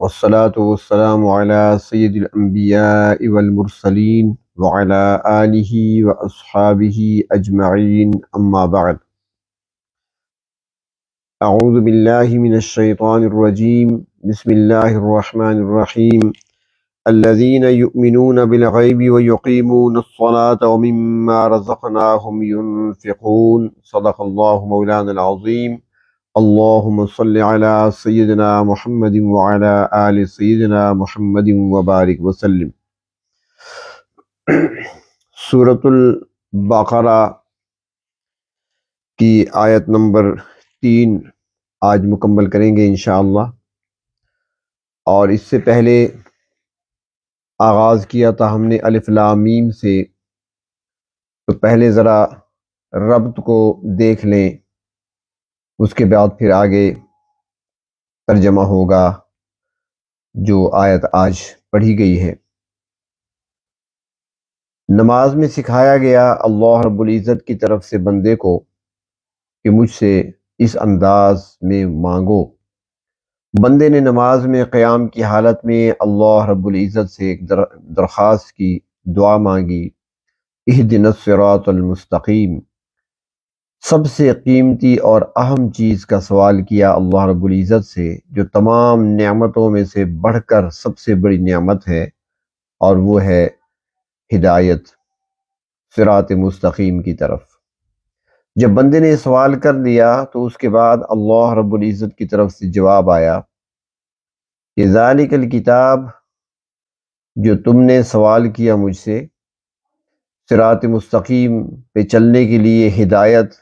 والصلاة والسلام على سيد الأنبياء والمرسلين وعلى آله وأصحابه أجمعين أما بعد. أعوذ بالله من الشيطان الرجيم. بسم الله الرحمن الرحيم. الذين يؤمنون بالغيب ويقيمون الصلاة ومما رزقناهم ينفقون. صدق الله مولانا العظيم. اللهم صل على سيدنا محمد وعلى آل سيدنا محمد وبارک وسلم. سورۃ البقرہ کی آیت نمبر 3 آج مکمل کریں گے انشاءاللہ. اور اس سے پہلے آغاز کیا تھا ہم نے الف لام میم سے، تو پہلے ذرا ربط کو دیکھ لیں، اس کے بعد پھر آگے ترجمہ ہوگا جو آیت آج پڑھی گئی ہے. نماز میں سکھایا گیا اللہ رب العزت کی طرف سے بندے کو کہ مجھ سے اس انداز میں مانگو. بندے نے نماز میں قیام کی حالت میں اللہ رب العزت سے ایک درخواست کی، دعا مانگی، اہدنا الصراط المستقیم. سب سے قیمتی اور اہم چیز کا سوال کیا اللہ رب العزت سے، جو تمام نعمتوں میں سے بڑھ کر سب سے بڑی نعمت ہے، اور وہ ہے ہدایت صراط مستقیم کی طرف. جب بندے نے سوال کر لیا تو اس کے بعد اللہ رب العزت کی طرف سے جواب آیا کہ ذالک الکتاب، جو تم نے سوال کیا مجھ سے، صراط مستقیم پہ چلنے کے لیے ہدایت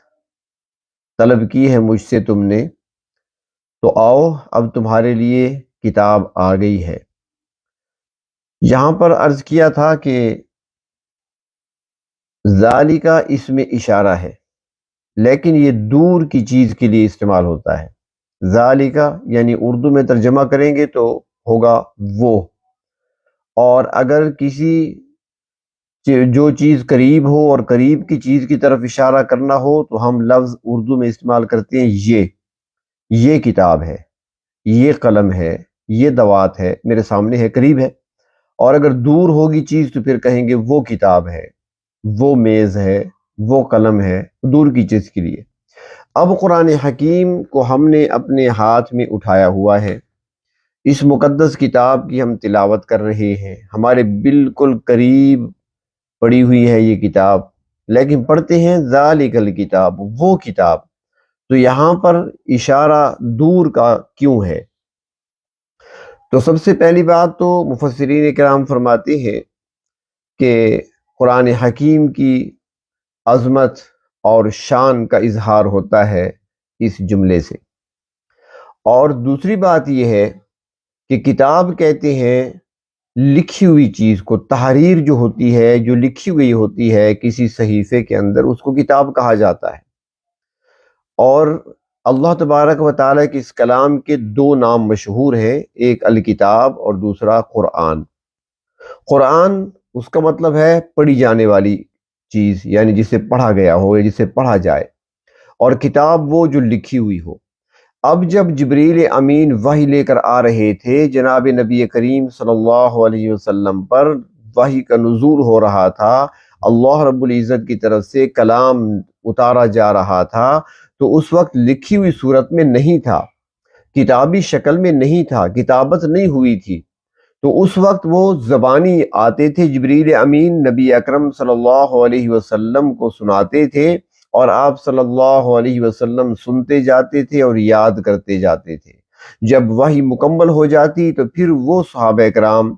طلب کی ہے مجھ سے تم نے، تو آؤ اب تمہارے لیے کتاب آ گئی ہے. یہاں پر عرض کیا تھا کہ ذالکا اس میں اشارہ ہے، لیکن یہ دور کی چیز کے لیے استعمال ہوتا ہے. ذالکا یعنی اردو میں ترجمہ کریں گے تو ہوگا وہ، اور اگر کسی جو چیز قریب ہو اور قریب کی چیز کی طرف اشارہ کرنا ہو تو ہم لفظ اردو میں استعمال کرتے ہیں یہ کتاب ہے، یہ قلم ہے، یہ دوات ہے، میرے سامنے ہے، قریب ہے. اور اگر دور ہوگی چیز تو پھر کہیں گے وہ کتاب ہے، وہ میز ہے، وہ قلم ہے، دور کی چیز کے لیے. اب قرآن حکیم کو ہم نے اپنے ہاتھ میں اٹھایا ہوا ہے، اس مقدس کتاب کی ہم تلاوت کر رہے ہیں، ہمارے بالکل قریب پڑھی ہوئی ہے یہ کتاب، لیکن پڑھتے ہیں ذالک الکتاب، وہ کتاب. تو یہاں پر اشارہ دور کا کیوں ہے؟ تو سب سے پہلی بات تو مفسرین کرام فرماتے ہیں کہ قرآن حکیم کی عظمت اور شان کا اظہار ہوتا ہے اس جملے سے. اور دوسری بات یہ ہے کہ کتاب کہتے ہیں لکھی ہوئی چیز کو. تحریر جو ہوتی ہے، جو لکھی ہوئی ہوتی ہے کسی صحیفے کے اندر، اس کو کتاب کہا جاتا ہے. اور اللہ تبارک و تعالیٰ کے اس کلام کے 2 نام مشہور ہیں، ایک الکتاب اور دوسرا قرآن. قرآن اس کا مطلب ہے پڑھی جانے والی چیز، یعنی جسے پڑھا گیا ہو یا جسے پڑھا جائے، اور کتاب وہ جو لکھی ہوئی ہو. اب جب جبریل امین وحی لے کر آ رہے تھے جناب نبی کریم صلی اللہ علیہ وسلم پر، وحی کا نزول ہو رہا تھا، اللہ رب العزت کی طرف سے کلام اتارا جا رہا تھا، تو اس وقت لکھی ہوئی صورت میں نہیں تھا، کتابی شکل میں نہیں تھا، کتابت نہیں ہوئی تھی. تو اس وقت وہ زبانی آتے تھے، جبریل امین نبی اکرم صلی اللہ علیہ وسلم کو سناتے تھے، اور آپ صلی اللہ علیہ وسلم سنتے جاتے تھے اور یاد کرتے جاتے تھے. جب وحی مکمل ہو جاتی تو پھر وہ صحابہ کرام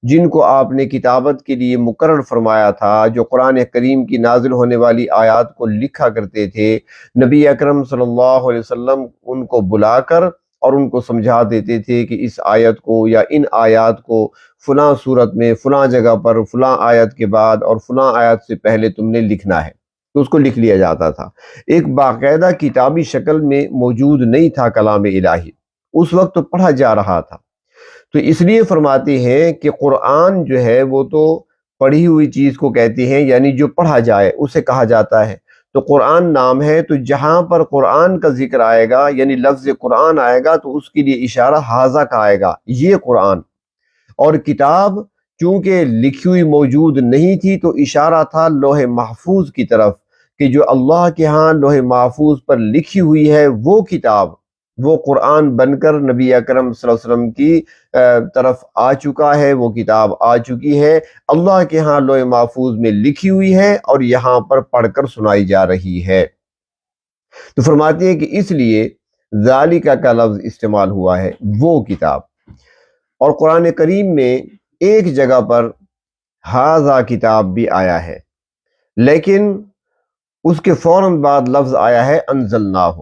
جن کو آپ نے کتابت کے لیے مقرر فرمایا تھا، جو قرآن کریم کی نازل ہونے والی آیات کو لکھا کرتے تھے، نبی اکرم صلی اللہ علیہ وسلم ان کو بلا کر اور ان کو سمجھا دیتے تھے کہ اس آیت کو یا ان آیات کو فلاں صورت میں، فلاں جگہ پر، فلاں آیت کے بعد اور فلاں آیت سے پہلے تم نے لکھنا ہے. تو اس کو لکھ لیا جاتا تھا. ایک باقاعدہ کتابی شکل میں موجود نہیں تھا کلام الہی، اس وقت تو پڑھا جا رہا تھا. تو اس لیے فرماتے ہیں کہ قرآن جو ہے وہ تو پڑھی ہوئی چیز کو کہتے ہیں، یعنی جو پڑھا جائے اسے کہا جاتا ہے. تو قرآن نام ہے، تو جہاں پر قرآن کا ذکر آئے گا یعنی لفظ قرآن آئے گا تو اس کے لیے اشارہ ھذا کا آئے گا، یہ قرآن۔ اور کتاب چونکہ لکھی ہوئی موجود نہیں تھی تو اشارہ تھا لوح محفوظ کی طرف، کہ جو اللہ کے ہاں لوح محفوظ پر لکھی ہوئی ہے وہ کتاب، وہ قرآن بن کر نبی اکرم صلی اللہ علیہ وسلم کی طرف آ چکا ہے، وہ کتاب آ چکی ہے، اللہ کے ہاں لوح محفوظ میں لکھی ہوئی ہے اور یہاں پر پڑھ کر سنائی جا رہی ہے۔ تو فرماتے ہیں کہ اس لیے ذالک کا لفظ استعمال ہوا ہے، وہ کتاب۔ اور قرآن کریم میں ایک جگہ پر ھذا کتاب بھی آیا ہے، لیکن اس کے فوراً بعد لفظ آیا ہے انزلناہ،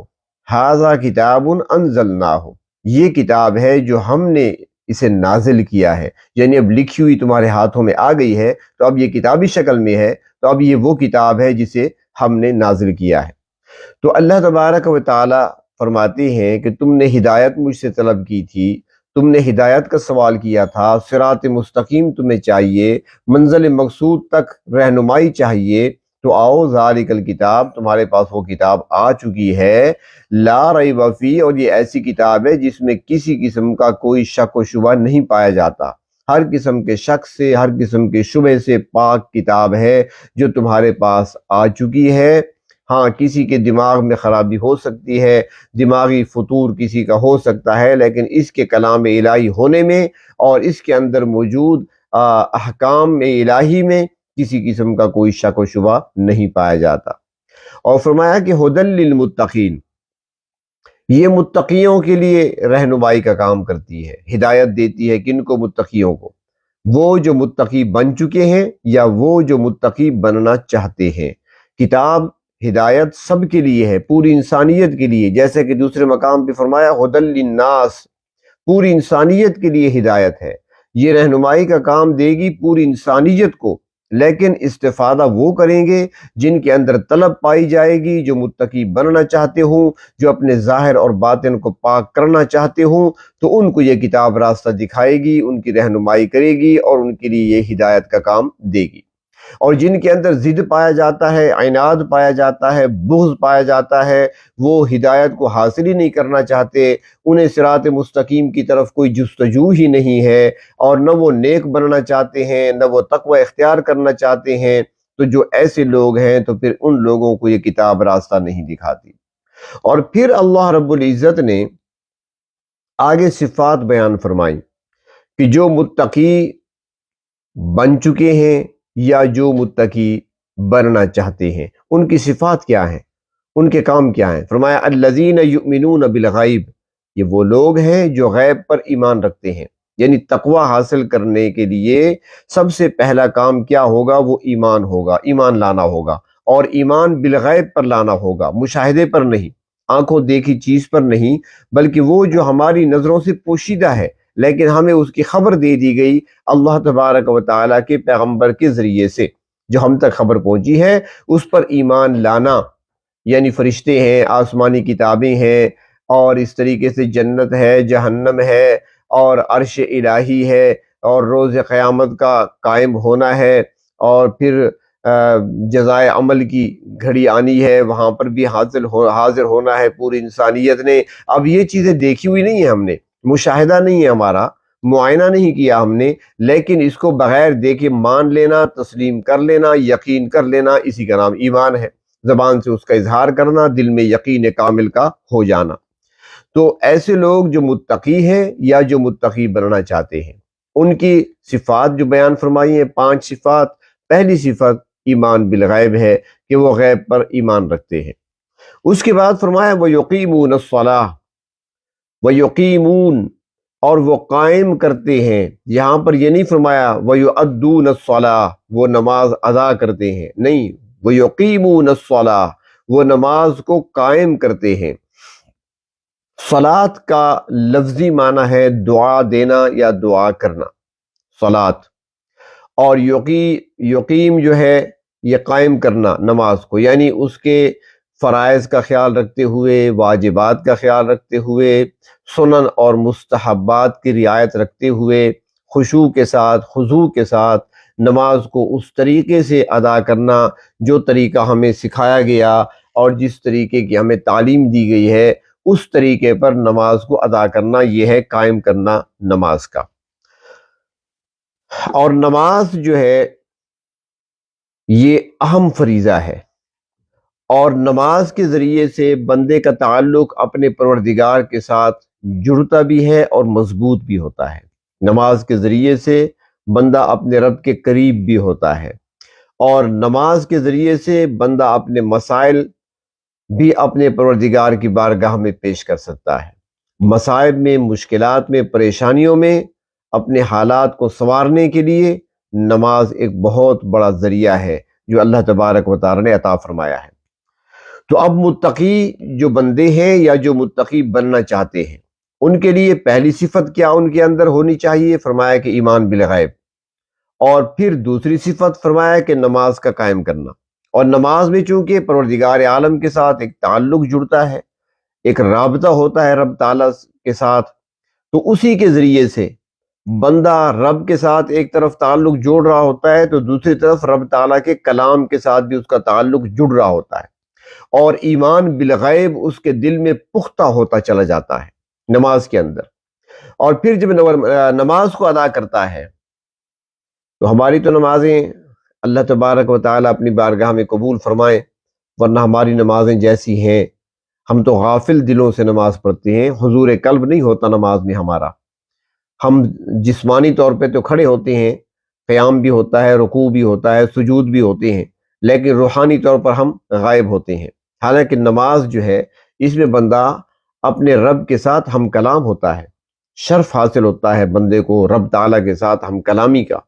ھذا کتاب انزلناہ، یہ کتاب ہے جو ہم نے اسے نازل کیا ہے، یعنی اب لکھی ہوئی تمہارے ہاتھوں میں آ گئی ہے تو اب یہ کتابی شکل میں ہے، تو اب یہ وہ کتاب ہے جسے ہم نے نازل کیا ہے۔ تو اللہ تبارک و تعالی فرماتے ہیں کہ تم نے ہدایت مجھ سے طلب کی تھی، تم نے ہدایت کا سوال کیا تھا، صراط مستقیم تمہیں چاہیے، منزل مقصود تک رہنمائی چاہیے، تو آؤ ذالک الکتاب، تمہارے پاس وہ کتاب آ چکی ہے، لا ریب فی، اور یہ ایسی کتاب ہے جس میں کسی قسم کا کوئی شک و شبہ نہیں پایا جاتا، ہر قسم کے شک سے، ہر قسم کے شبہ سے پاک کتاب ہے جو تمہارے پاس آ چکی ہے۔ ہاں کسی کے دماغ میں خرابی ہو سکتی ہے، دماغی فطور کسی کا ہو سکتا ہے، لیکن اس کے کلام الہی ہونے میں اور اس کے اندر موجود احکام الہی میں کسی قسم کا کوئی شک و شبہ نہیں پایا جاتا۔ اور فرمایا کہ ھدی للمتقین، یہ متقیوں کے لیے رہنمائی کا کام کرتی ہے، ہدایت دیتی ہے، کن کو؟ متقیوں کو، وہ جو متقی بن چکے ہیں یا وہ جو متقی بننا چاہتے ہیں۔ کتاب ہدایت سب کے لیے ہے، پوری انسانیت کے لیے، جیسے کہ دوسرے مقام پہ فرمایا ھدی للناس، پوری انسانیت کے لیے ہدایت ہے، یہ رہنمائی کا کام دے گی پوری انسانیت کو، لیکن استفادہ وہ کریں گے جن کے اندر طلب پائی جائے گی، جو متقی بننا چاہتے ہوں، جو اپنے ظاہر اور باطن کو پاک کرنا چاہتے ہوں، تو ان کو یہ کتاب راستہ دکھائے گی، ان کی رہنمائی کرے گی اور ان کے لیے یہ ہدایت کا کام دے گی۔ اور جن کے اندر ضد پایا جاتا ہے، عناد پایا جاتا ہے، بغض پایا جاتا ہے، وہ ہدایت کو حاصل ہی نہیں کرنا چاہتے، انہیں صراط مستقیم کی طرف کوئی جستجو ہی نہیں ہے، اور نہ وہ نیک بننا چاہتے ہیں، نہ وہ تقوی اختیار کرنا چاہتے ہیں، تو جو ایسے لوگ ہیں تو پھر ان لوگوں کو یہ کتاب راستہ نہیں دکھاتی۔ اور پھر اللہ رب العزت نے آگے صفات بیان فرمائی کہ جو متقی بن چکے ہیں یا جو متقی بننا چاہتے ہیں ان کی صفات کیا ہیں، ان کے کام کیا ہیں۔ فرمایا الذین یؤمنون بالغیب، یہ وہ لوگ ہیں جو غیب پر ایمان رکھتے ہیں، یعنی تقوی حاصل کرنے کے لیے سب سے پہلا کام کیا ہوگا؟ وہ ایمان ہوگا، ایمان لانا ہوگا، اور ایمان بالغیب پر لانا ہوگا، مشاہدے پر نہیں، آنکھوں دیکھی چیز پر نہیں، بلکہ وہ جو ہماری نظروں سے پوشیدہ ہے لیکن ہمیں اس کی خبر دے دی گئی اللہ تبارک و تعالیٰ کے پیغمبر کے ذریعے سے، جو ہم تک خبر پہنچی ہے اس پر ایمان لانا، یعنی فرشتے ہیں، آسمانی کتابیں ہیں، اور اس طریقے سے جنت ہے، جہنم ہے، اور عرش الہی ہے، اور روز قیامت کا قائم ہونا ہے، اور پھر جزائے عمل کی گھڑی آنی ہے، وہاں پر بھی حاضر ہونا ہے پوری انسانیت نے۔ اب یہ چیزیں دیکھی ہوئی نہیں ہیں، ہم نے مشاہدہ نہیں ہے، ہمارا معائنہ نہیں کیا ہم نے، لیکن اس کو بغیر دیکھے مان لینا، تسلیم کر لینا، یقین کر لینا، اسی کا نام ایمان ہے، زبان سے اس کا اظہار کرنا، دل میں یقین کامل کا ہو جانا۔ تو ایسے لوگ جو متقی ہیں یا جو متقی بننا چاہتے ہیں، ان کی صفات جو بیان فرمائی ہیں 5 صفات۔ پہلی صفت ایمان بالغیب ہے کہ وہ غیب پر ایمان رکھتے ہیں۔ اس کے بعد فرمایا وَيُقِيمُونَ الصَّلَاةَ، وَيُقِيمُون، اور وہ قائم کرتے ہیں، یہاں پر یہ نہیں فرمایا وَيُؤَدُّونَ الصَّلَاةَ، وہ نماز ادا کرتے ہیں، نہیں، وَيُقِيمُونَ الصَّلَاةَ، وہ نماز کو قائم کرتے ہیں۔ صلاۃ کا لفظی معنی ہے دعا دینا یا دعا کرنا، صلاۃ، اور یقیم جو ہے یہ قائم کرنا نماز کو، یعنی اس کے فرائض کا خیال رکھتے ہوئے، واجبات کا خیال رکھتے ہوئے، سنن اور مستحبات کی رعایت رکھتے ہوئے، خشوع کے ساتھ، خضوع کے ساتھ نماز کو اس طریقے سے ادا کرنا جو طریقہ ہمیں سکھایا گیا اور جس طریقے کی ہمیں تعلیم دی گئی ہے، اس طریقے پر نماز کو ادا کرنا، یہ ہے قائم کرنا نماز کا۔ اور نماز جو ہے یہ اہم فریضہ ہے، اور نماز کے ذریعے سے بندے کا تعلق اپنے پروردگار کے ساتھ جڑتا بھی ہے اور مضبوط بھی ہوتا ہے۔ نماز کے ذریعے سے بندہ اپنے رب کے قریب بھی ہوتا ہے، اور نماز کے ذریعے سے بندہ اپنے مسائل بھی اپنے پروردگار کی بارگاہ میں پیش کر سکتا ہے۔ مصائب میں، مشکلات میں، پریشانیوں میں اپنے حالات کو سنوارنے کے لیے نماز ایک بہت بڑا ذریعہ ہے جو اللہ تبارک و تعالی نے عطا فرمایا ہے۔ تو اب متقی جو بندے ہیں یا جو متقی بننا چاہتے ہیں، ان کے لیے پہلی صفت کیا ان کے اندر ہونی چاہیے؟ فرمایا کہ ایمان بالغیب، اور پھر دوسری صفت فرمایا کہ نماز کا قائم کرنا۔ اور نماز میں چونکہ پروردگار عالم کے ساتھ ایک تعلق جڑتا ہے، ایک رابطہ ہوتا ہے رب تعالیٰ کے ساتھ، تو اسی کے ذریعے سے بندہ رب کے ساتھ ایک طرف تعلق جوڑ رہا ہوتا ہے تو دوسری طرف رب تعالیٰ کے کلام کے ساتھ بھی اس کا تعلق جڑ رہا ہوتا ہے، اور ایمان بالغیب اس کے دل میں پختہ ہوتا چلا جاتا ہے نماز کے اندر۔ اور پھر جب نماز کو ادا کرتا ہے تو ہماری تو نمازیں اللہ تبارک و تعالیٰ اپنی بارگاہ میں قبول فرمائیں، ورنہ ہماری نمازیں جیسی ہیں، ہم تو غافل دلوں سے نماز پڑھتے ہیں، حضور قلب نہیں ہوتا نماز میں ہمارا۔ ہم جسمانی طور پہ تو کھڑے ہوتے ہیں، قیام بھی ہوتا ہے، رکوع بھی ہوتا ہے، سجود بھی ہوتے ہیں، لیکن روحانی طور پر ہم غائب ہوتے ہیں۔ حالانکہ نماز جو ہے اس میں بندہ اپنے رب کے ساتھ ہم کلام ہوتا ہے، شرف حاصل ہوتا ہے بندے کو رب تعالیٰ کے ساتھ ہم کلامی کا۔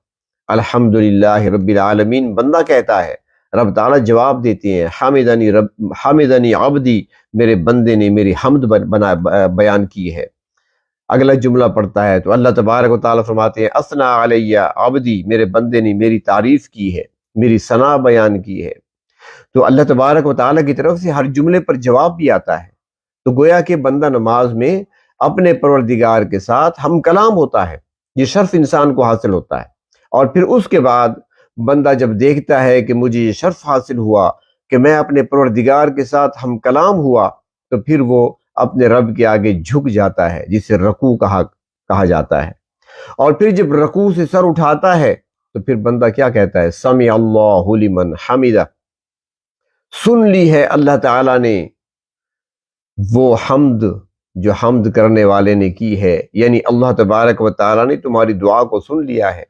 الحمدللہ رب العالمین بندہ کہتا ہے، رب تعالیٰ جواب دیتے ہیں، حامدنی عبدی، میرے بندے نے میری حمد بیان کی ہے۔ اگلا جملہ پڑھتا ہے تو اللہ تبارک و تعالیٰ فرماتے ہیں، اثنا علیہ عبدی، میرے بندے نے میری تعریف کی ہے، میری ثنا بیان کی ہے۔ تو اللہ تبارک و تعالیٰ کی طرف سے ہر جملے پر جواب بھی آتا ہے، تو گویا کہ بندہ نماز میں اپنے پروردگار کے ساتھ ہم کلام ہوتا ہے، یہ شرف انسان کو حاصل ہوتا ہے۔ اور پھر اس کے بعد بندہ جب دیکھتا ہے کہ مجھے یہ شرف حاصل ہوا کہ میں اپنے پروردگار کے ساتھ ہم کلام ہوا، تو پھر وہ اپنے رب کے آگے جھک جاتا ہے، جسے رکوع کہا جاتا ہے۔ اور پھر جب رکوع سے سر اٹھاتا ہے تو پھر بندہ کیا کہتا ہے؟ سمع اللہ لمن حمدہ، سن لی ہے اللہ تعالیٰ نے وہ حمد جو حمد کرنے والے نے کی ہے، یعنی اللہ تبارک و تعالیٰ نے تمہاری دعا کو سن لیا ہے۔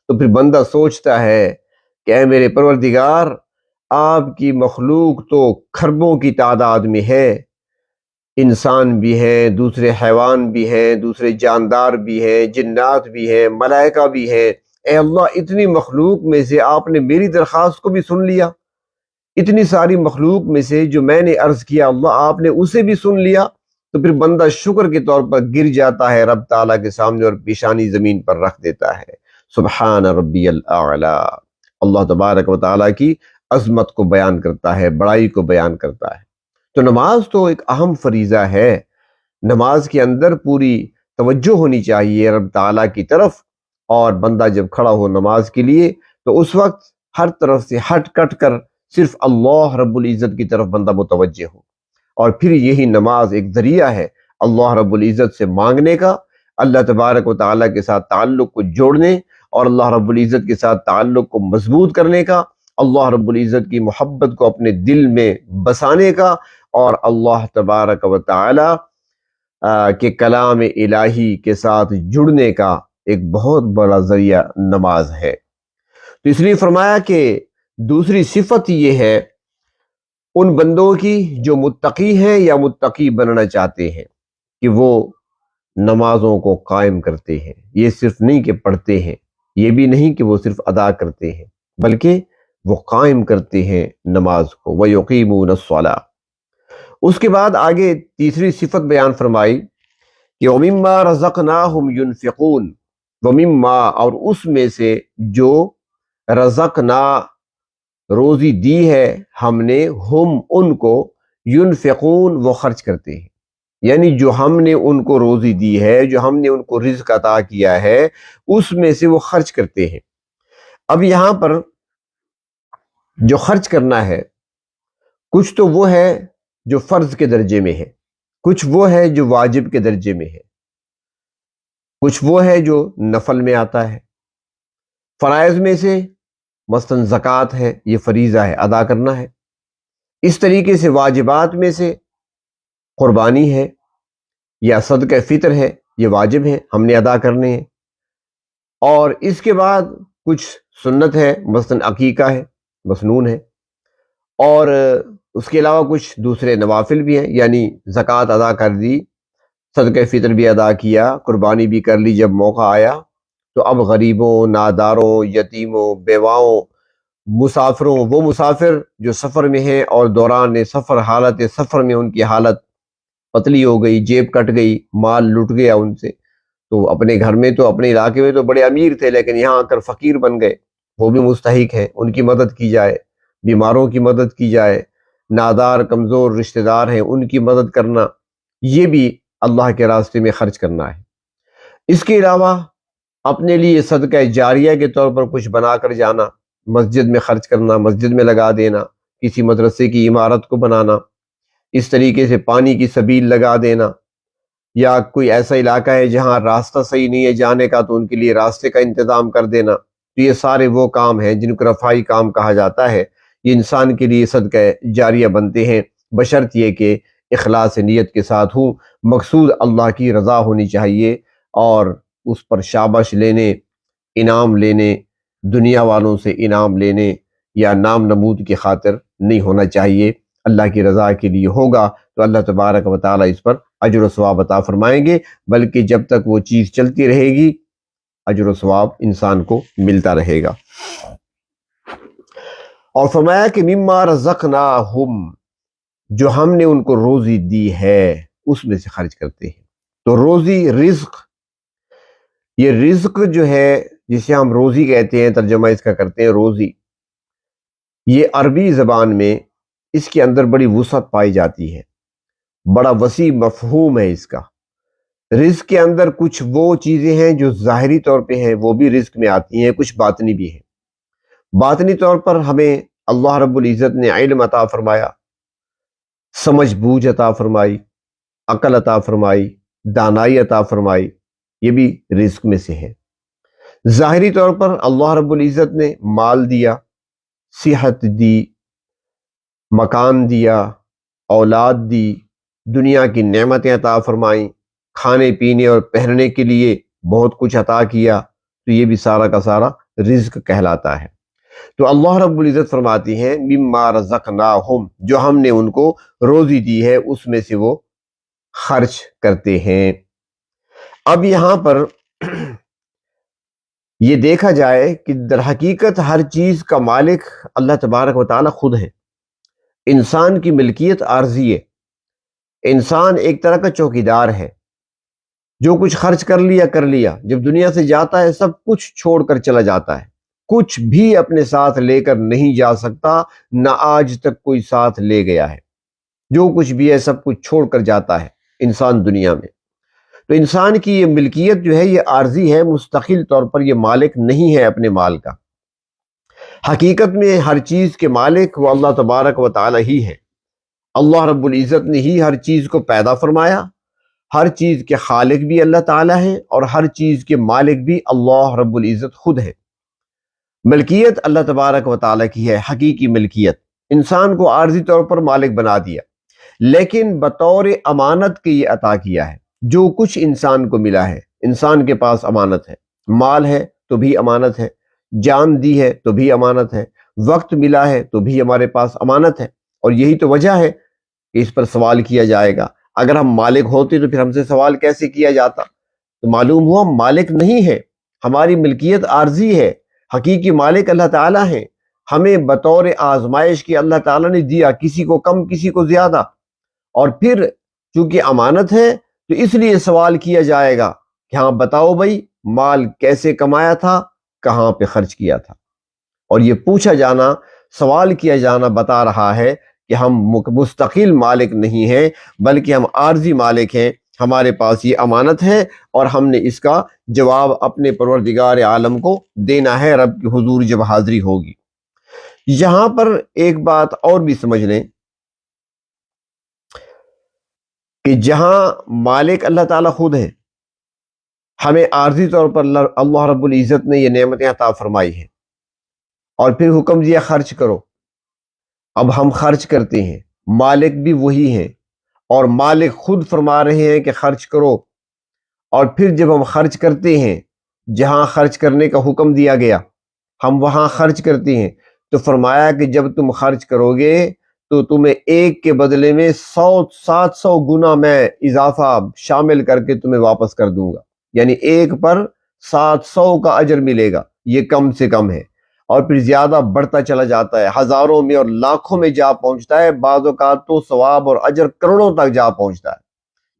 تو پھر بندہ سوچتا ہے کہ اے میرے پروردگار، آپ کی مخلوق تو کھربوں کی تعداد میں ہے، انسان بھی ہیں، دوسرے حیوان بھی ہیں، دوسرے جاندار بھی ہیں، جنات بھی ہیں، ملائکہ بھی ہیں۔ اے اللہ، اتنی مخلوق میں سے آپ نے میری درخواست کو بھی سن لیا، اتنی ساری مخلوق میں سے جو میں نے عرض کیا اللہ آپ نے اسے بھی سن لیا۔ تو پھر بندہ شکر کے طور پر گر جاتا ہے رب تعالیٰ کے سامنے اور پیشانی زمین پر رکھ دیتا ہے، سبحان ربی الاعلی، اللہ تبارک و تعالیٰ کی عظمت کو بیان کرتا ہے، بڑائی کو بیان کرتا ہے۔ تو نماز تو ایک اہم فریضہ ہے، نماز کے اندر پوری توجہ ہونی چاہیے رب تعالیٰ کی طرف، اور بندہ جب کھڑا ہو نماز کے لیے تو اس وقت ہر طرف سے ہٹ کٹ کر صرف اللہ رب العزت کی طرف بندہ متوجہ ہو۔ اور پھر یہی نماز ایک ذریعہ ہے اللہ رب العزت سے مانگنے کا، اللہ تبارک و تعالیٰ کے ساتھ تعلق کو جوڑنے اور اللہ رب العزت کے ساتھ تعلق کو مضبوط کرنے کا، اللہ رب العزت کی محبت کو اپنے دل میں بسانے کا، اور اللہ تبارک و تعالیٰ کے کلام الہی کے ساتھ جڑنے کا ایک بہت بڑا ذریعہ نماز ہے۔ تو اس لیے فرمایا کہ دوسری صفت یہ ہے ان بندوں کی جو متقی ہیں یا متقی بننا چاہتے ہیں کہ وہ نمازوں کو قائم کرتے ہیں۔ یہ صرف نہیں کہ پڑھتے ہیں، یہ بھی نہیں کہ وہ صرف ادا کرتے ہیں، بلکہ وہ قائم کرتے ہیں نماز کو، وَيُقِيمُونَ الصَّلَاةَ۔ اس کے بعد آگے تیسری صفت بیان فرمائی کہ وَمِمَّا رَزَقْنَاهُمْ يُنْفِقُونَ، وَمِمَّا، اور اس میں سے جو رزقنا روزی دی ہے ہم نے، ہم ان کو، ينفقون وہ خرچ کرتے ہیں، یعنی جو ہم نے ان کو روزی دی ہے، جو ہم نے ان کو رزق عطا کیا ہے، اس میں سے وہ خرچ کرتے ہیں۔ اب یہاں پر جو خرچ کرنا ہے، کچھ تو وہ ہے جو فرض کے درجے میں ہے، کچھ وہ ہے جو واجب کے درجے میں ہے، کچھ وہ ہے جو نفل میں آتا ہے۔ فرائض میں سے مثلاً زکوٰۃ ہے، یہ فریضہ ہے، ادا کرنا ہے۔ اس طریقے سے واجبات میں سے قربانی ہے یا صدقہ فطر ہے، یہ واجب ہے، ہم نے ادا کرنے ہیں۔ اور اس کے بعد کچھ سنت ہے، مثلاً عقیقہ ہے، مسنون ہے، اور اس کے علاوہ کچھ دوسرے نوافل بھی ہیں، یعنی زکوٰۃ ادا کر دی، صدقہ فطر بھی ادا کیا، قربانی بھی کر لی جب موقع آیا، تو اب غریبوں، ناداروں، یتیموں، بیواؤں، مسافروں، وہ مسافر جو سفر میں ہیں اور دوران سفر، حالت سفر میں ان کی حالت پتلی ہو گئی، جیب کٹ گئی، مال لٹ گیا ان سے، تو اپنے گھر میں تو اپنے علاقے میں تو بڑے امیر تھے لیکن یہاں آ کر فقیر بن گئے، وہ بھی مستحق ہیں، ان کی مدد کی جائے، بیماروں کی مدد کی جائے، نادار کمزور رشتہ دار ہیں ان کی مدد کرنا، یہ بھی اللہ کے راستے میں خرچ کرنا ہے۔ اس کے علاوہ اپنے لیے صدقہ جاریہ کے طور پر کچھ بنا کر جانا، مسجد میں خرچ کرنا، مسجد میں لگا دینا، کسی مدرسے کی عمارت کو بنانا، اس طریقے سے پانی کی سبیل لگا دینا، یا کوئی ایسا علاقہ ہے جہاں راستہ صحیح نہیں ہے جانے کا تو ان کے لیے راستے کا انتظام کر دینا، تو یہ سارے وہ کام ہیں جن کو رفاہی کام کہا جاتا ہے، یہ انسان کے لیے صدقہ جاریہ بنتے ہیں، بشرط یہ کہ اخلاص نیت کے ساتھ ہوں، مقصود اللہ کی رضا ہونی چاہیے، اور اس پر شاباش لینے، انعام لینے، دنیا والوں سے انعام لینے یا نام نمود کی خاطر نہیں ہونا چاہیے، اللہ کی رضا کے لیے ہوگا تو اللہ تبارک و تعالیٰ اس پر اجر و ثواب عطا فرمائیں گے، بلکہ جب تک وہ چیز چلتی رہے گی اجر و ثواب انسان کو ملتا رہے گا۔ اور فرمایا کہ مما رزقناہم، جو ہم نے ان کو روزی دی ہے اس میں سے خرچ کرتے ہیں۔ تو روزی، رزق، یہ رزق جو ہے جسے ہم روزی کہتے ہیں، ترجمہ اس کا کرتے ہیں روزی، یہ عربی زبان میں اس کے اندر بڑی وسعت پائی جاتی ہے، بڑا وسیع مفہوم ہے اس کا۔ رزق کے اندر کچھ وہ چیزیں ہیں جو ظاہری طور پہ ہیں، وہ بھی رزق میں آتی ہیں، کچھ باطنی بھی ہیں۔ باطنی طور پر ہمیں اللہ رب العزت نے علم عطا فرمایا، سمجھ بوجھ عطا فرمائی، عقل عطا فرمائی، دانائی عطا فرمائی، یہ بھی رزق میں سے ہے۔ ظاہری طور پر اللہ رب العزت نے مال دیا، صحت دی، مکان دیا، اولاد دی، دنیا کی نعمتیں عطا فرمائیں، کھانے پینے اور پہننے کے لیے بہت کچھ عطا کیا، تو یہ بھی سارا کا سارا رزق کہلاتا ہے۔ تو اللہ رب العزت فرماتی ہیں مما رزقناہم، جو ہم نے ان کو روزی دی ہے اس میں سے وہ خرچ کرتے ہیں۔ اب یہاں پر یہ دیکھا جائے کہ در حقیقت ہر چیز کا مالک اللہ تبارک و تعالی خود ہے۔ انسان کی ملکیت عارضی ہے، انسان ایک طرح کا چوکیدار ہے، جو کچھ خرچ کر لیا، جب دنیا سے جاتا ہے سب کچھ چھوڑ کر چلا جاتا ہے، کچھ بھی اپنے ساتھ لے کر نہیں جا سکتا، نہ آج تک کوئی ساتھ لے گیا ہے، جو کچھ بھی ہے سب کچھ چھوڑ کر جاتا ہے انسان دنیا میں۔ تو انسان کی یہ ملکیت جو ہے یہ عارضی ہے، مستقل طور پر یہ مالک نہیں ہے اپنے مال کا۔ حقیقت میں ہر چیز کے مالک وہ اللہ تبارک و تعالی ہی ہے۔ اللہ رب العزت نے ہی ہر چیز کو پیدا فرمایا، ہر چیز کے خالق بھی اللہ تعالی ہے اور ہر چیز کے مالک بھی اللہ رب العزت خود ہے۔ ملکیت اللہ تبارک و تعالی کی ہے، حقیقی ملکیت، انسان کو عارضی طور پر مالک بنا دیا، لیکن بطور امانت کے یہ عطا کیا ہے۔ جو کچھ انسان کو ملا ہے، انسان کے پاس امانت ہے، مال ہے تو بھی امانت ہے، جان دی ہے تو بھی امانت ہے، وقت ملا ہے تو بھی ہمارے پاس امانت ہے، اور یہی تو وجہ ہے کہ اس پر سوال کیا جائے گا۔ اگر ہم مالک ہوتے تو پھر ہم سے سوال کیسے کیا جاتا؟ تو معلوم ہوا ہم مالک نہیں ہے، ہماری ملکیت عارضی ہے، حقیقی مالک اللہ تعالیٰ ہیں۔ ہمیں بطور آزمائش کی اللہ تعالیٰ نے دیا، کسی کو کم کسی کو زیادہ، اور پھر چونکہ امانت ہے تو اس لیے سوال کیا جائے گا کہ ہاں بتاؤ بھائی مال کیسے کمایا تھا، کہاں پہ خرچ کیا تھا۔ اور یہ پوچھا جانا، سوال کیا جانا بتا رہا ہے کہ ہم مستقل مالک نہیں ہیں بلکہ ہم عارضی مالک ہیں، ہمارے پاس یہ امانت ہے اور ہم نے اس کا جواب اپنے پروردگار عالم کو دینا ہے رب کی حضور جب حاضری ہوگی۔ یہاں پر ایک بات اور بھی سمجھ لیں کہ جہاں مالک اللہ تعالیٰ خود ہے، ہمیں عارضی طور پر اللہ رب العزت نے یہ نعمتیں عطا فرمائی ہیں اور پھر حکم دیا خرچ کرو۔ اب ہم خرچ کرتے ہیں، مالک بھی وہی ہیں اور مالک خود فرما رہے ہیں کہ خرچ کرو، اور پھر جب ہم خرچ کرتے ہیں، جہاں خرچ کرنے کا حکم دیا گیا ہم وہاں خرچ کرتے ہیں، تو فرمایا کہ جب تم خرچ کرو گے تو تمہیں ایک کے بدلے میں 700 گنا میں اضافہ شامل کر کے تمہیں واپس کر دوں گا، یعنی ایک پر 700 کا اجر ملے گا۔ یہ کم سے کم ہے، اور پھر زیادہ بڑھتا چلا جاتا ہے، ہزاروں میں اور لاکھوں میں جا پہنچتا ہے، بعض اوقات تو ثواب اور اجر کروڑوں تک جا پہنچتا ہے،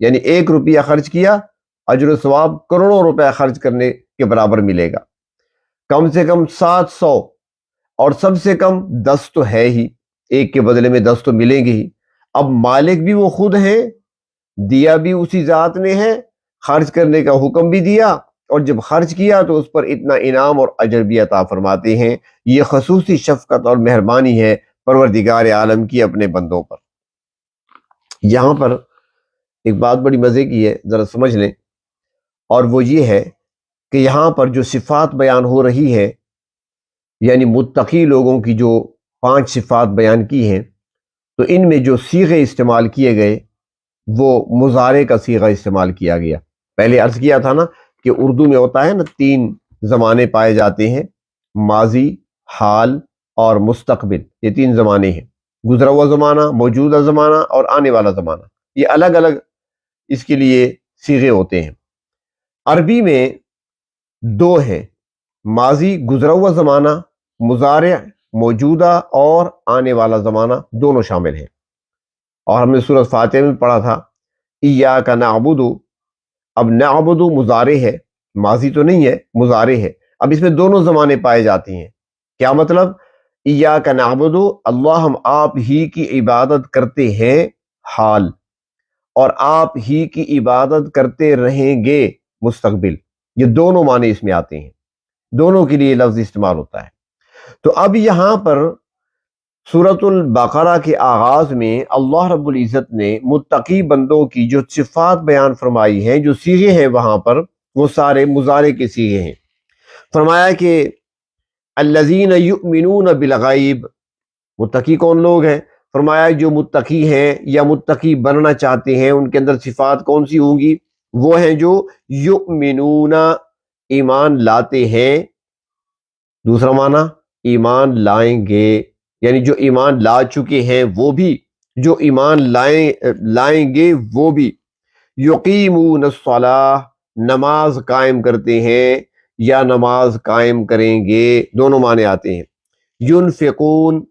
یعنی 1 روپیہ خرچ کیا، اجر و ثواب کروڑوں روپے خرچ کرنے کے برابر ملے گا۔ کم سے کم 700 اور سب سے کم 10 تو ہے ہی، ایک کے بدلے میں 10 تو ملیں گے ہی۔ اب مالک بھی وہ خود ہیں، دیا بھی اسی ذات نے ہے، خرچ کرنے کا حکم بھی دیا، اور جب خرچ کیا تو اس پر اتنا انعام اور اجر بھی عطا فرماتے ہیں۔ یہ خصوصی شفقت اور مہربانی ہے پروردگار عالم کی اپنے بندوں پر۔ یہاں پر ایک بات بڑی مزے کی ہے، ذرا سمجھ لیں، اور وہ یہ ہے کہ یہاں پر جو صفات بیان ہو رہی ہے، یعنی متقی لوگوں کی جو 5 صفات بیان کی ہیں، تو ان میں جو صیغے استعمال کیے گئے وہ مضارع کا صیغہ استعمال کیا گیا۔ پہلے عرض کیا تھا نا کہ اردو میں ہوتا ہے نا 3 زمانے پائے جاتے ہیں، ماضی، حال اور مستقبل، یہ 3 زمانے ہیں، گزرا ہوا زمانہ، موجودہ زمانہ اور آنے والا زمانہ۔ یہ الگ الگ اس کے لیے صیغے ہوتے ہیں۔ عربی میں 2 ہیں، ماضی گزرا ہوا زمانہ، مضارع موجودہ اور آنے والا زمانہ دونوں شامل ہیں۔ اور ہم نے سورۃ فاتحہ میں پڑھا تھا ایاک نعبد، اب نعبد مضارع ہے، ماضی تو نہیں ہے، مضارع ہے۔ اب اس میں دونوں زمانے پائے جاتے ہیں۔ کیا مطلب؟ ایاک نعبد، اللہ ہم آپ ہی کی عبادت کرتے ہیں، حال، اور آپ ہی کی عبادت کرتے رہیں گے، مستقبل۔ یہ دونوں معنی اس میں آتے ہیں، دونوں کے لیے لفظ استعمال ہوتا ہے۔ تو اب یہاں پر سورۃ البقرہ کے آغاز میں اللہ رب العزت نے متقی بندوں کی جو صفات بیان فرمائی ہیں، جو صیغے ہیں وہاں پر، وہ سارے مضارع کے صیغے ہیں۔ فرمایا کہ الذین یؤمنون بالغیب، متقی کون لوگ ہیں؟ فرمایا جو متقی ہیں یا متقی بننا چاہتے ہیں ان کے اندر صفات کون سی ہوں گی؟ وہ ہیں جو یؤمنون، ایمان لاتے ہیں، دوسرا معنی ایمان لائیں گے، یعنی جو ایمان لا چکے ہیں وہ بھی، جو ایمان لائیں گے وہ بھی، یقیمون الصلاۃ، نماز قائم کرتے ہیں یا نماز قائم کریں گے، دونوں معنی آتے ہیں۔ ینفقون،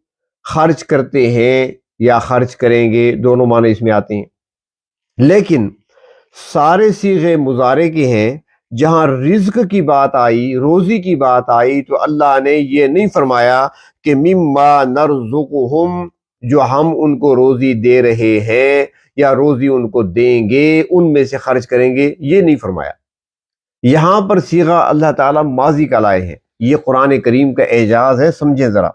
خرچ کرتے ہیں یا خرچ کریں گے، دونوں معنی اس میں آتے ہیں۔ لیکن سارے صیغے مضارع کے ہیں، جہاں رزق کی بات آئی، روزی کی بات آئی، تو اللہ نے یہ نہیں فرمایا کہ مما نرزقہم، جو ہم ان کو روزی دے رہے ہیں یا روزی ان کو دیں گے ان میں سے خرچ کریں گے، یہ نہیں فرمایا۔ یہاں پر صیغہ اللہ تعالیٰ ماضی کا لائے ہیں، یہ قرآن کریم کا اعجاز ہے، سمجھیں ذرا۔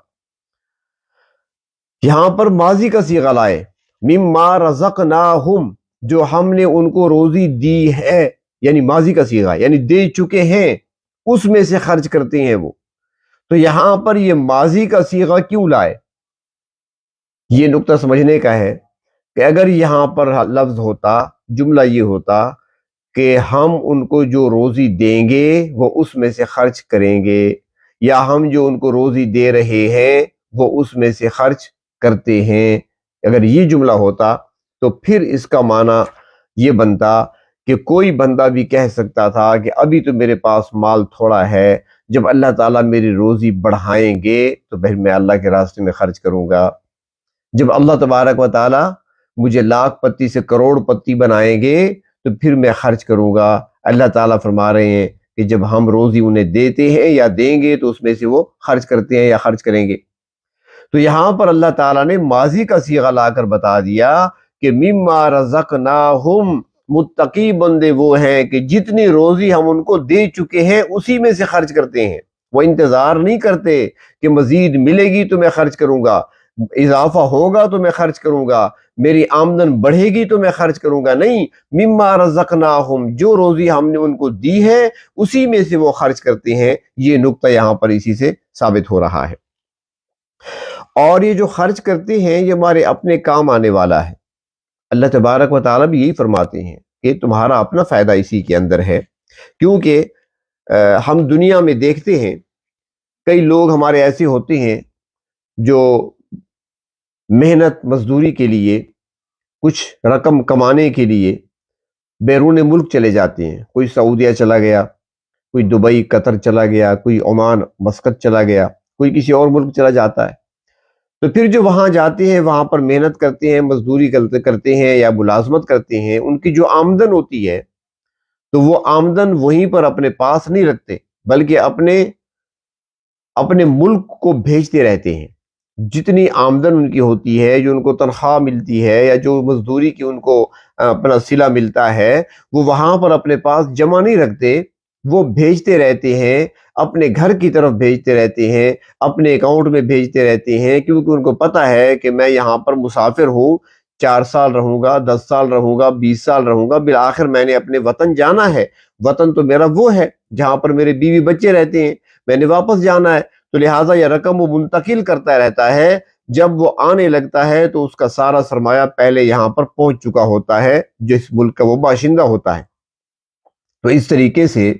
یہاں پر ماضی کا صیغہ لائے، مما رزقناہم، جو ہم نے ان کو روزی دی ہے، یعنی ماضی کا صیغہ، یعنی دے چکے ہیں، اس میں سے خرچ کرتے ہیں وہ۔ تو یہاں پر یہ ماضی کا صیغہ کیوں لائے؟ یہ نقطہ سمجھنے کا ہے کہ اگر یہاں پر لفظ ہوتا، جملہ یہ ہوتا کہ ہم ان کو جو روزی دیں گے وہ اس میں سے خرچ کریں گے، یا ہم جو ان کو روزی دے رہے ہیں وہ اس میں سے خرچ کرتے ہیں، اگر یہ جملہ ہوتا تو پھر اس کا معنی یہ بنتا کہ کوئی بندہ بھی کہہ سکتا تھا کہ ابھی تو میرے پاس مال تھوڑا ہے، جب اللہ تعالیٰ میری روزی بڑھائیں گے تو پھر میں اللہ کے راستے میں خرچ کروں گا، جب اللہ تبارک و تعالیٰ مجھے لاکھ پتی سے کروڑ پتی بنائیں گے تو پھر میں خرچ کروں گا۔ اللہ تعالیٰ فرما رہے ہیں کہ جب ہم روزی انہیں دیتے ہیں یا دیں گے تو اس میں سے وہ خرچ کرتے ہیں یا خرچ کریں گے۔ تو یہاں پر اللہ تعالیٰ نے ماضی کا صیغہ لا کر بتا دیا کہ مما رزقناہم، متقی بندے وہ ہیں کہ جتنی روزی ہم ان کو دے چکے ہیں اسی میں سے خرچ کرتے ہیں۔ وہ انتظار نہیں کرتے کہ مزید ملے گی تو میں خرچ کروں گا، اضافہ ہوگا تو میں خرچ کروں گا، میری آمدن بڑھے گی تو میں خرچ کروں گا، نہیں، مما رزقناہم، جو روزی ہم نے ان کو دی ہے اسی میں سے وہ خرچ کرتے ہیں۔ یہ نقطہ یہاں پر اسی سے ثابت ہو رہا ہے۔ اور یہ جو خرچ کرتے ہیں یہ ہمارے اپنے کام آنے والا ہے۔ اللہ تبارک و تعالیٰ بھی یہی فرماتے ہیں کہ تمہارا اپنا فائدہ اسی کے اندر ہے، کیونکہ ہم دنیا میں دیکھتے ہیں کئی لوگ ہمارے ایسے ہوتے ہیں جو محنت مزدوری کے لیے، کچھ رقم کمانے کے لیے بیرون ملک چلے جاتے ہیں۔ کوئی سعودیہ چلا گیا، کوئی دبئی قطر چلا گیا، کوئی عمان مسقط چلا گیا، کوئی کسی اور ملک چلا جاتا ہے۔ تو پھر جو وہاں جاتے ہیں وہاں پر محنت کرتے ہیں، مزدوری کرتے ہیں یا ملازمت کرتے ہیں، ان کی جو آمدن ہوتی ہے تو وہ آمدن وہیں پر اپنے پاس نہیں رکھتے، بلکہ اپنے ملک کو بھیجتے رہتے ہیں۔ جتنی آمدن ان کی ہوتی ہے، جو ان کو تنخواہ ملتی ہے یا جو مزدوری کی ان کو اپنا صلہ ملتا ہے، وہ وہاں پر اپنے پاس جمع نہیں رکھتے، وہ بھیجتے رہتے ہیں، اپنے گھر کی طرف بھیجتے رہتے ہیں، اپنے اکاؤنٹ میں بھیجتے رہتے ہیں، کیونکہ ان کو پتہ ہے کہ میں یہاں پر مسافر ہوں، 4 سال رہوں گا، 10 سال رہوں گا، 20 سال رہوں گا، بالآخر میں نے اپنے وطن جانا ہے۔ وطن تو میرا وہ ہے جہاں پر میرے بیوی بچے رہتے ہیں، میں نے واپس جانا ہے۔ تو لہٰذا یہ رقم وہ منتقل کرتا رہتا ہے، جب وہ آنے لگتا ہے تو اس کا سارا سرمایہ پہلے یہاں پر پہنچ چکا ہوتا ہے جس ملک کا وہ باشندہ ہوتا ہے۔ تو اس طریقے سے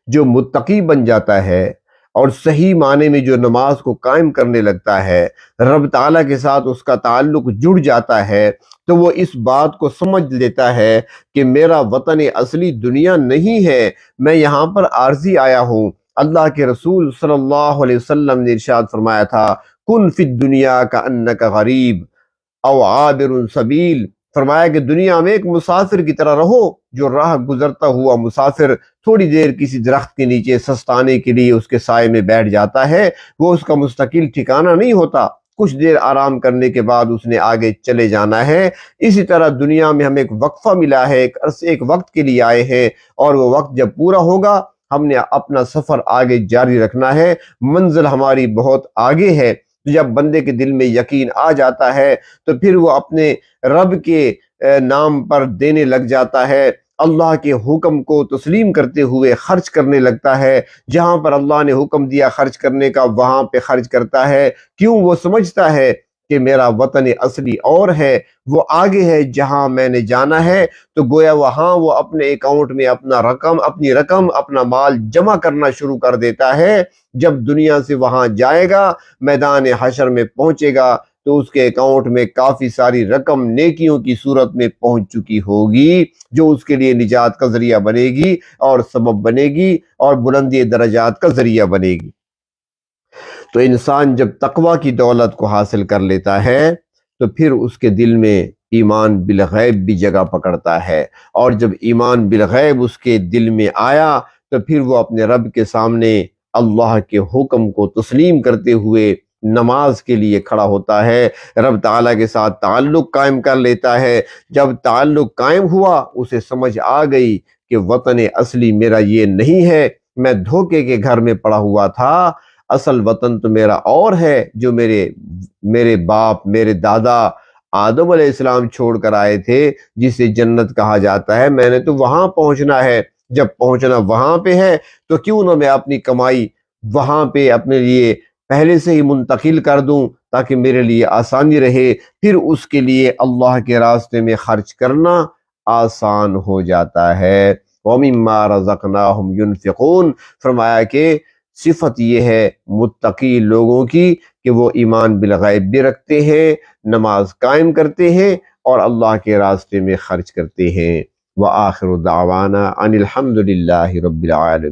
جو متقی بن جاتا ہے اور صحیح معنی میں جو نماز کو قائم کرنے لگتا ہے، رب تعالیٰ کے ساتھ اس کا تعلق جڑ جاتا ہے، تو وہ اس بات کو سمجھ لیتا ہے کہ میرا وطن اصلی دنیا نہیں ہے، میں یہاں پر عارضی آیا ہوں۔ اللہ کے رسول صلی اللہ علیہ وسلم نے ارشاد فرمایا تھا، کن فی الدنیا کأنک غریب او عابر سبیل، فرمایا کہ دنیا میں ایک مسافر کی طرح رہو، جو راہ گزرتا ہوا مسافر تھوڑی دیر کسی درخت کے نیچے سستانے کے لیے اس کے سائے میں بیٹھ جاتا ہے، وہ اس کا مستقل ٹھکانہ نہیں ہوتا، کچھ دیر آرام کرنے کے بعد اس نے آگے چلے جانا ہے۔ اسی طرح دنیا میں ہمیں ایک وقفہ ملا ہے، ایک وقت کے لیے آئے ہیں، اور وہ وقت جب پورا ہوگا ہم نے اپنا سفر آگے جاری رکھنا ہے، منزل ہماری بہت آگے ہے۔ جب بندے کے دل میں یقین آ جاتا ہے تو پھر وہ اپنے رب کے نام پر دینے لگ جاتا ہے، اللہ کے حکم کو تسلیم کرتے ہوئے خرچ کرنے لگتا ہے، جہاں پر اللہ نے حکم دیا خرچ کرنے کا وہاں پہ خرچ کرتا ہے۔ کیوں؟ وہ سمجھتا ہے کہ میرا وطن اصلی اور ہے، وہ آگے ہے جہاں میں نے جانا ہے، تو گویا وہاں وہ اپنے اکاؤنٹ میں اپنی رقم اپنا مال جمع کرنا شروع کر دیتا ہے۔ جب دنیا سے وہاں جائے گا، میدان حشر میں پہنچے گا، تو اس کے اکاؤنٹ میں کافی ساری رقم نیکیوں کی صورت میں پہنچ چکی ہوگی، جو اس کے لیے نجات کا ذریعہ بنے گی اور سبب بنے گی اور بلندی درجات کا ذریعہ بنے گی۔ تو انسان جب تقوی کی دولت کو حاصل کر لیتا ہے تو پھر اس کے دل میں ایمان بالغیب بھی جگہ پکڑتا ہے، اور جب ایمان بالغیب اس کے دل میں آیا تو پھر وہ اپنے رب کے سامنے اللہ کے حکم کو تسلیم کرتے ہوئے نماز کے لیے کھڑا ہوتا ہے، رب تعالیٰ کے ساتھ تعلق قائم کر لیتا ہے۔ جب تعلق قائم ہوا اسے سمجھ آ گئی کہ وطن اصلی میرا یہ نہیں ہے، میں دھوکے کے گھر میں پڑا ہوا تھا، اصل وطن تو میرا اور ہے، جو میرے باپ میرے دادا آدم علیہ السلام چھوڑ کر آئے تھے، جسے جنت کہا جاتا ہے، میں نے تو وہاں پہنچنا ہے۔ جب پہنچنا وہاں پہ ہے تو کیوں نہ میں اپنی کمائی وہاں پہ اپنے لیے پہلے سے ہی منتقل کر دوں تاکہ میرے لیے آسانی رہے، پھر اس کے لیے اللہ کے راستے میں خرچ کرنا آسان ہو جاتا ہے۔ وَمِمَّا رَزَقْنَاهُمْ يُنْفِقُونَ، فرمایا کہ صفت یہ ہے متقی لوگوں کی کہ وہ ایمان بالغیب بھی رکھتے ہیں، نماز قائم کرتے ہیں اور اللہ کے راستے میں خرچ کرتے ہیں۔ وآخر دعوانا ان الحمد للہ رب العالمین۔